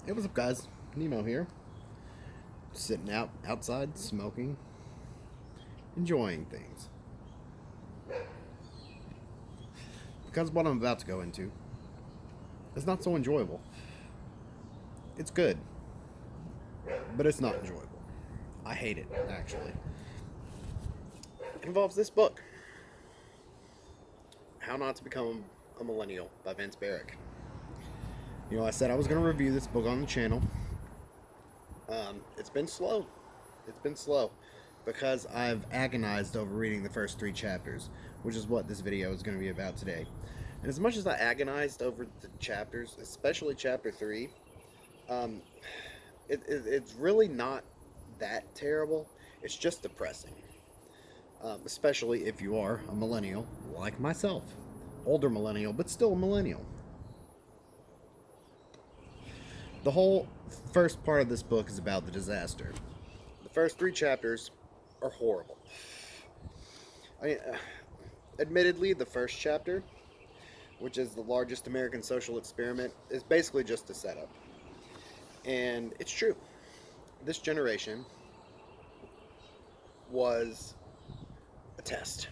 Hey, what's up, guys? Nemo here. Sitting outside, smoking, enjoying things. Because what I'm about to go into is not so enjoyable. It's good, but it's not enjoyable. I hate it, actually. It involves this book, How Not to Become a Millennial by Vince Barrick. You know, I said I was going to review this book on the channel. It's been slow. It's been slow because I've agonized over reading the first 3 chapters, which is what this video is going to be about today. And as much as I agonized over the chapters, especially chapter 3, it's really not that terrible. It's just depressing, especially if you are a millennial like myself. Older millennial, but still a millennial. The whole first part of this book is about the disaster. The first 3 chapters are horrible. I mean, admittedly, the first chapter, which is the largest American social experiment, is basically just a setup. And it's true. This generation was a test.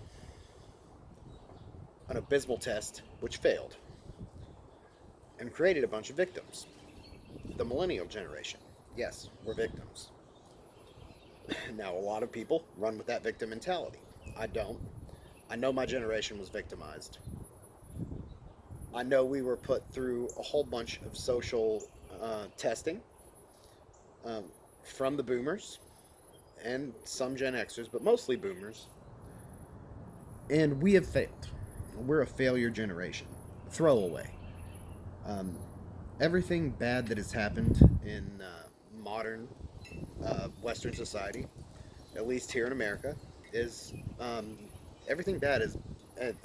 An abysmal test which failed and created a bunch of victims. The millennial generation, yes, we're victims. Now, a lot of people run with that victim mentality. I don't. I know my generation was victimized. I know we were put through a whole bunch of social testing from the boomers and some Gen Xers, but mostly boomers. And we have failed. We're a failure generation. Throwaway. Everything bad that has happened in modern Western society, at least here in America, is everything bad has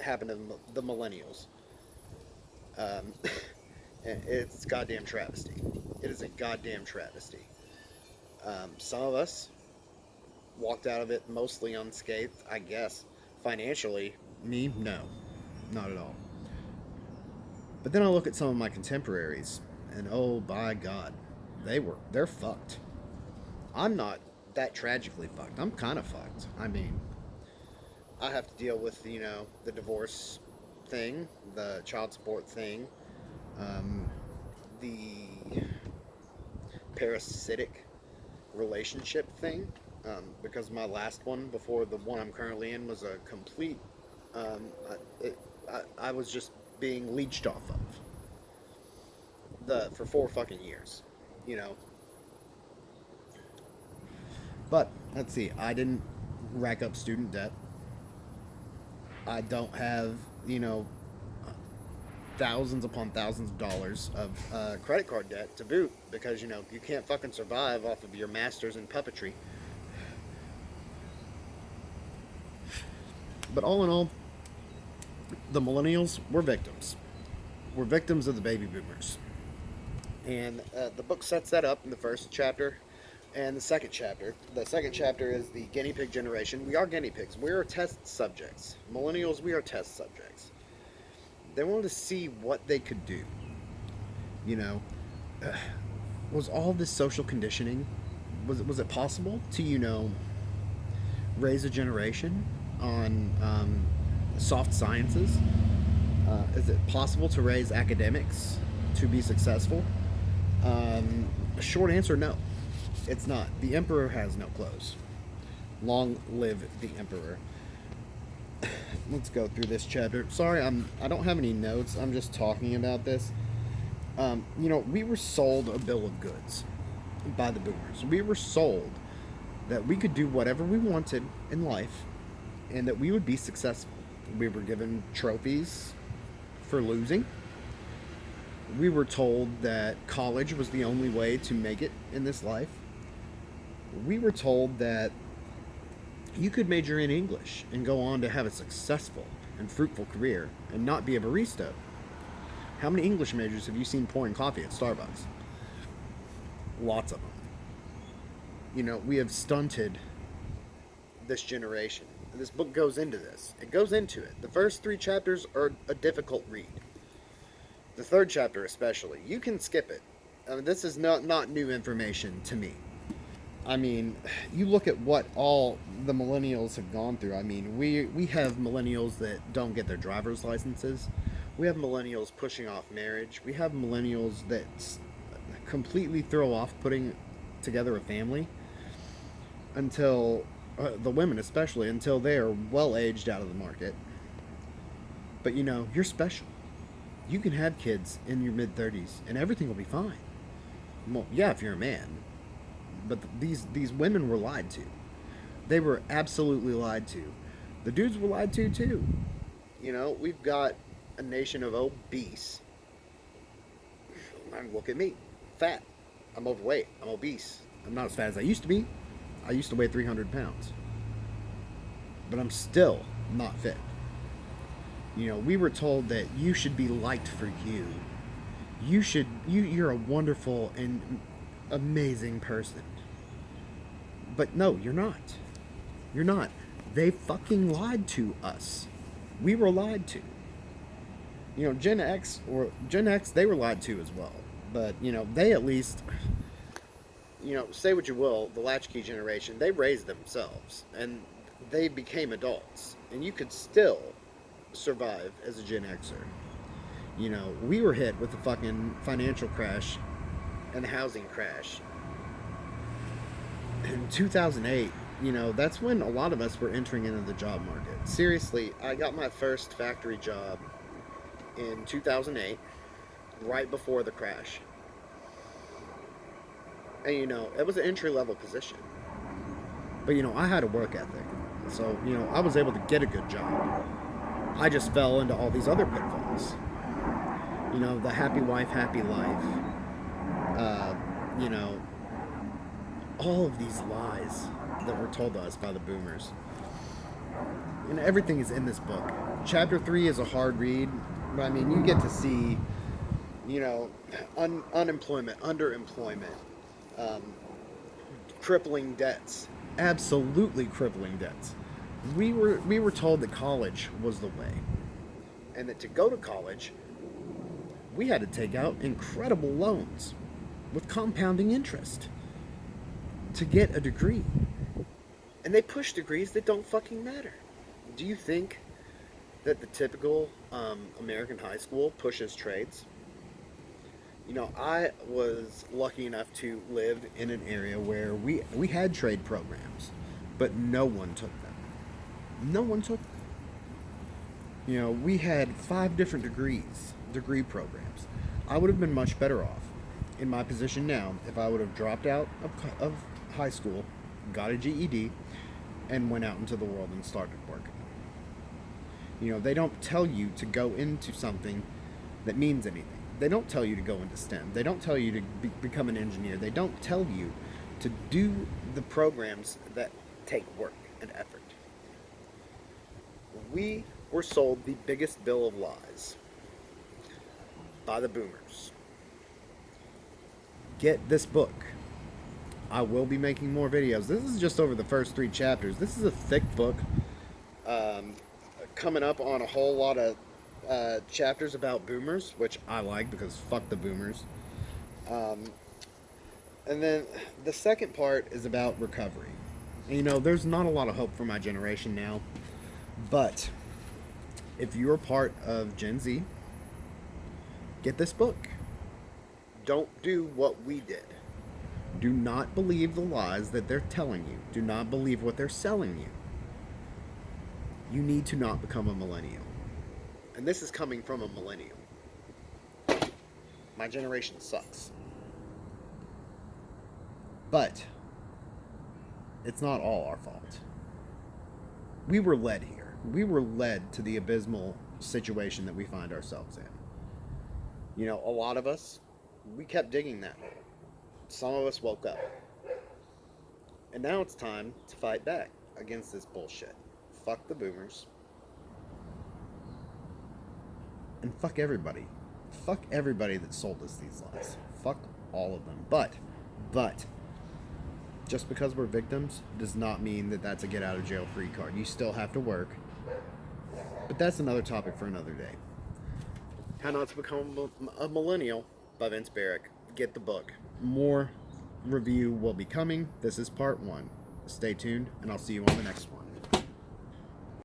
happened to the millennials. It's a goddamn travesty. It is a goddamn travesty. Some of us walked out of it mostly unscathed, I guess. Financially, me, no, not at all. But then I look at some of my contemporaries, and oh by God, they're fucked. I'm not that tragically fucked. I'm kind of fucked. I mean, I have to deal with, the divorce thing, the child support thing, the parasitic relationship thing, because my last one before the one I'm currently in was a complete, I was just being leeched off of for 4 fucking years, you know. But let's see, I didn't rack up student debt. I don't have, thousands upon thousands of dollars of credit card debt to boot because, you can't fucking survive off of your master's in puppetry. But all in all, the millennials were victims. We're victims of the baby boomers. And the book sets that up in the first chapter and the second chapter. The second chapter is the guinea pig generation. We are guinea pigs. We are test subjects. Millennials, we are test subjects. They wanted to see what they could do. Was all this social conditioning, was it possible to, raise a generation on soft sciences? Is it possible to raise academics to be successful? Short answer, no. It's not. The emperor has no clothes. Long live the emperor. Let's go through this chapter. Sorry, I don't have any notes. I'm just talking about this. We were sold a bill of goods by the boomers. We were sold that we could do whatever we wanted in life and that we would be successful. We were given trophies for losing. We were told that college was the only way to make it in this life. We were told that you could major in English and go on to have a successful and fruitful career and not be a barista. How many English majors have you seen pouring coffee at Starbucks? Lots of them. We have stunted this generation. This book goes into this. It goes into it. The first 3 chapters are a difficult read. The third chapter especially. You can skip it. this is not new information to me. I mean, you look at what all the millennials have gone through. I mean, we have millennials that don't get their driver's licenses. We have millennials pushing off marriage. We have millennials that completely throw off putting together a family until, the women especially, until they are well aged out of the market. But you're special. You can have kids in your mid 30s and everything will be fine. Well, yeah, if you're a man. But these women were lied to. They were absolutely lied to. The dudes were lied to too. We've got a nation of obese. And look at me, fat. I'm overweight. I'm obese. I'm not as fat as I used to be. I used to weigh 300 pounds. But I'm still not fit. We were told that you should be liked for you. You're a wonderful and amazing person. But no, you're not. You're not. They fucking lied to us. We were lied to. Gen X, they were lied to as well. But, they at least, say what you will, the latchkey generation, they raised themselves. And they became adults. And you could still survive as a Gen Xer. We were hit with the fucking financial crash and the housing crash in 2008. That's when a lot of us were entering into the job market. Seriously, I got my first factory job in 2008, right before the crash. And it was an entry-level position. But I had a work ethic. So, I was able to get a good job. I just fell into all these other pitfalls. The happy wife, happy life. All of these lies that were told to us by the boomers. Everything is in this book. Chapter 3 is a hard read, but I mean, you get to see, unemployment, underemployment, crippling debts, absolutely crippling debts. We were told that college was the way, and that to go to college, we had to take out incredible loans with compounding interest to get a degree. And they push degrees that don't fucking matter. Do you think that the typical American high school pushes trades? I was lucky enough to live in an area where we had trade programs, but no one took them. No one took them. We had 5 different degree programs. I would have been much better off in my position now if I would have dropped out of high school, got a GED, and went out into the world and started working. They don't tell you to go into something that means anything. They don't tell you to go into STEM. They don't tell you to become an engineer. They don't tell you to do the programs that take work and effort. We were sold the biggest bill of lies by the boomers. Get this book. I will be making more videos. This is just over the first 3 chapters. This is a thick book. Coming up on a whole lot of chapters about boomers, which I like because fuck the boomers. And then the second part is about recovery. And, there's not a lot of hope for my generation now. But if you're part of Gen Z, get this book. Don't do what we did. Do not believe the lies that they're telling you. Do not believe what they're selling you. You need to not become a millennial. And this is coming from a millennial. My generation sucks. But it's not all our fault. We were led here. We were led to the abysmal situation that we find ourselves in. A lot of us, we kept digging that hole. Some of us woke up. And now it's time to fight back against this bullshit. Fuck the boomers. And fuck everybody. Fuck everybody that sold us these lies. Fuck all of them. But, just because we're victims does not mean that that's a get out of jail free card. You still have to work. But that's another topic for another day. How Not to Become a Millennial by Vince Barrick. get the book. More review will be coming. This is part 1. Stay tuned, and I'll see you on the next one.